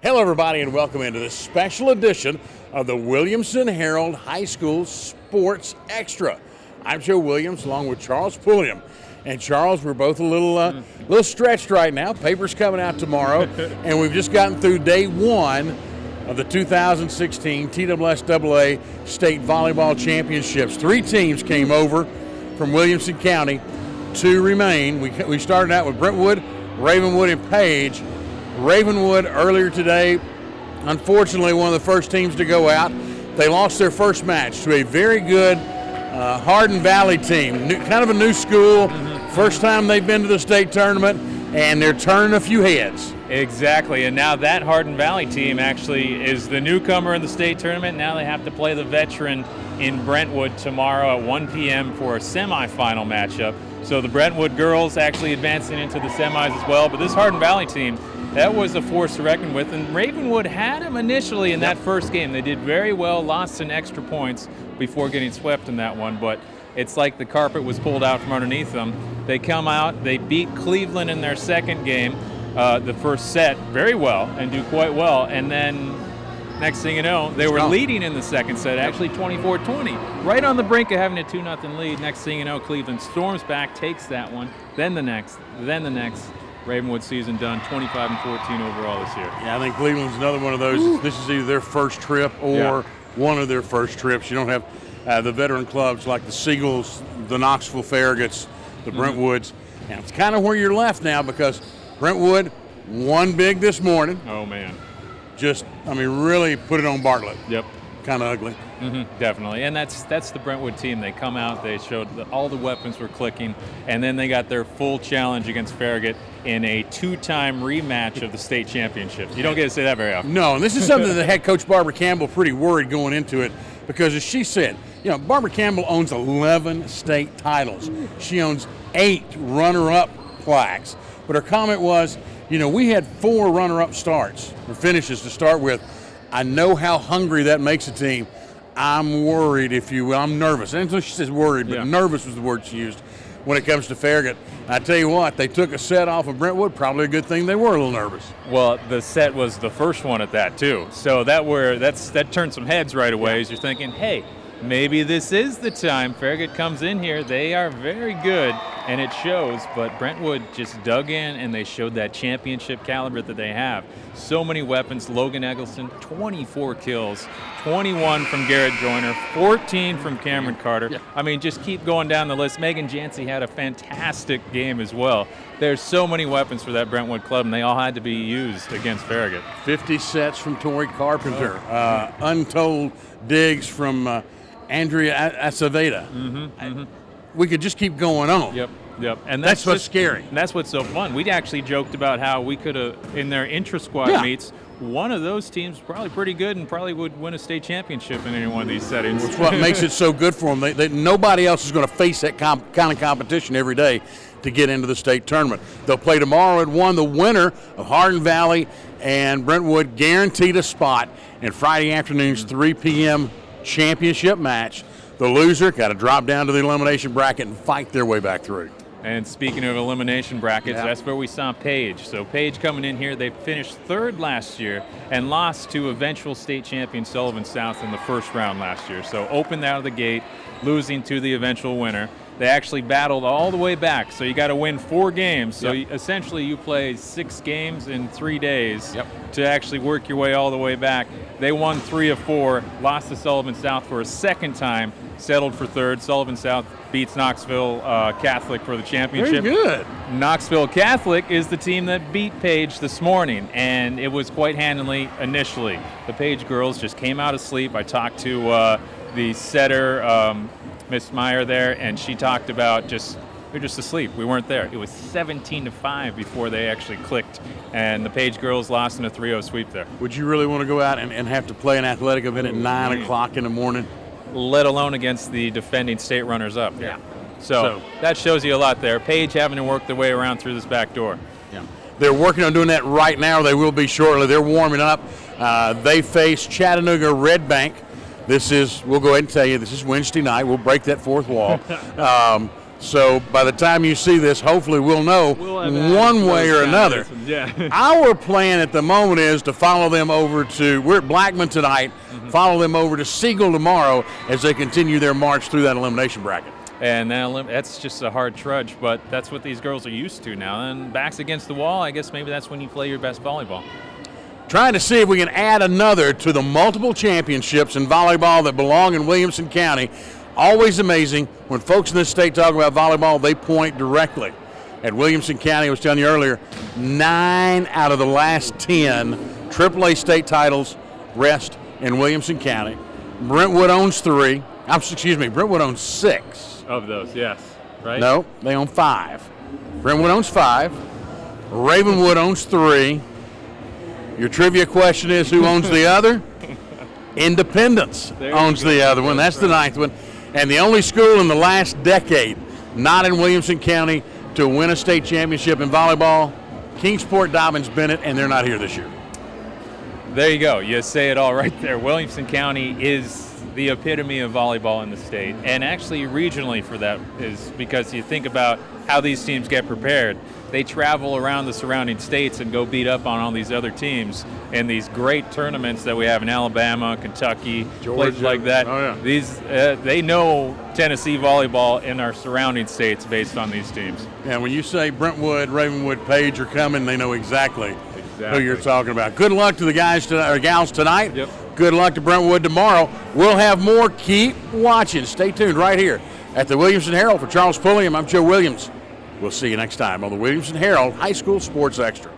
Hello, everybody, and welcome into this special edition of the Williamson Herald High School Sports Extra. I'm Joe Williams, along with Charles Pulliam. And Charles, we're both a little stretched right now. Paper's coming out tomorrow, and we've just gotten through day one of the 2016 TSSAA State Volleyball Championships. 3 teams came over from Williamson County. 2 remain. We started out with Brentwood, Ravenwood, and Page. Ravenwood earlier today, unfortunately, one of the first teams to go out. They lost their first match to a very good Hardin Valley team, kind of a new school. First time they've been to the state tournament, and they're turning a few heads. Exactly, and now that Hardin Valley team actually is the newcomer in the state tournament. Now they have to play the veteran in Brentwood tomorrow at 1 p.m. for a semifinal matchup. So the Brentwood girls actually advancing into the semis as well, but this Hardin Valley team, that was a force to reckon with, and Ravenwood had them initially in that first game. They did very well, lost in extra points before getting swept in that one, but it's like the carpet was pulled out from underneath them. They come out, they beat Cleveland in their second game, the first set, very well, and do quite well, and then next thing you know, they were leading in the second set, actually 24-20, right on the brink of having a 2-0 lead. Next thing you know, Cleveland storms back, takes that one, then the next. Ravenwood season done, 25-14 overall this year. Yeah, I think Cleveland's another one of those. This is either their first trip or one of their first trips. You don't have the veteran clubs like the Seagulls, the Knoxville Farraguts, the Brentwoods. And it's kind of where you're left now because Brentwood won big this morning. Oh, man. Really put it on Bartlett. Yep. Kind of ugly. Definitely, and that's the Brentwood team. They come out, they showed that all the weapons were clicking, and then they got their full challenge against Farragut in a 2-time rematch of the state championship. You don't get to say that very often. No, and this is something that head coach Barbara Campbell pretty worried going into it because, as she said, Barbara Campbell owns 11 state titles. She owns 8 runner-up plaques, but her comment was, we had 4 runner-up starts or finishes to start with. I know how hungry that makes a team. I'm worried, if you will. I'm nervous. And so she says worried, but nervous was the word she used when it comes to Farragut. I tell you what, they took a set off of Brentwood. Probably a good thing they were a little nervous. Well, the set was the first one at that, too. So that turned some heads right away as you're thinking, hey, maybe this is the time. Farragut comes in here. They are very good, and it shows. But Brentwood just dug in, and they showed that championship caliber that they have. So many weapons. Logan Eggleston, 24 kills, 21 from Garrett Joyner, 14 from Cameron Carter. Yeah. Just keep going down the list. Megan Jancy had a fantastic game as well. There's so many weapons for that Brentwood club, and they all had to be used against Farragut. 50 sets from Tori Carpenter. Untold digs from Andrea Aceveda. We could just keep going on. Yep. And that's what's scary. And that's what's so fun. We actually joked about how we could have, in their intra-squad meets, one of those teams probably pretty good and probably would win a state championship in any one of these settings. It's what makes it so good for them. Nobody else is going to face that kind of competition every day to get into the state tournament. They'll play tomorrow at 1. The winner of Hardin Valley and Brentwood guaranteed a spot in Friday afternoon's 3 p.m. championship match. The loser got to drop down to the elimination bracket and fight their way back through. And speaking of elimination brackets, that's where we saw Page. So Page coming in here, they finished 3rd last year and lost to eventual state champion Sullivan South in the first round last year. So opened out of the gate, losing to the eventual winner. They actually battled all the way back, so you got to win 4 games. So essentially you play 6 games in 3 days to actually work your way all the way back. They won 3 of 4, lost to Sullivan South for a second time, settled for 3rd. Sullivan South beats Knoxville Catholic for the championship. Very good. Knoxville Catholic is the team that beat Page this morning, and it was quite handily initially. The Page girls just came out of sleep. I talked to the setter, Miss Meyer there, and she talked about we're just asleep. We weren't there. It was 17-5 before they actually clicked, and the Page girls lost in a 3-0 sweep there. Would you really want to go out and have to play an athletic event at 9 o'clock in the morning? Let alone against the defending state runners-up. Yeah. So that shows you a lot there. Page having to work their way around through this back door. Yeah. They're working on doing that right now. They will be shortly. They're warming up. They face Chattanooga Red Bank. We'll go ahead and tell you, this is Wednesday night. We'll break that fourth wall. So by the time you see this, hopefully we'll know one way or another. Yeah. Our plan at the moment is to follow them over to, we're at Blackman tonight, follow them over to Siegel tomorrow as they continue their march through that elimination bracket. And that's just a hard trudge, but that's what these girls are used to now. And backs against the wall, I guess maybe that's when you play your best volleyball. Trying to see if we can add another to the multiple championships in volleyball that belong in Williamson County. Always amazing when folks in this state talk about volleyball, they point directly at Williamson County. I was telling you earlier, 9 out of the last 10 AAA state titles rest in Williamson County. Brentwood owns 3. Brentwood owns 6. Of those, yes. Right? No, they own 5. Brentwood owns 5. Ravenwood owns 3. Your trivia question is who owns the other? Independence owns the other one. That's the 9th one. And the only school in the last decade not in Williamson County to win a state championship in volleyball, Kingsport, Dobbins, Bennett, and they're not here this year. There you go. You say it all right there. Williamson County is the epitome of volleyball in the state, and actually regionally for that is because you think about how these teams get prepared. They travel around the surrounding states and go beat up on all these other teams in these great tournaments that we have in Alabama, Kentucky, Georgia, places like that. Oh, yeah. These they know Tennessee volleyball in our surrounding states based on these teams. Yeah, when you say Brentwood, Ravenwood, Page are coming, they know exactly who you're talking about. Good luck to the guys or gals tonight. Yep. Good luck to Brentwood tomorrow. We'll have more. Keep watching. Stay tuned right here at the Williamson Herald. For Charles Pulliam, I'm Joe Williams. We'll see you next time on the Williamson Herald High School Sports Extra.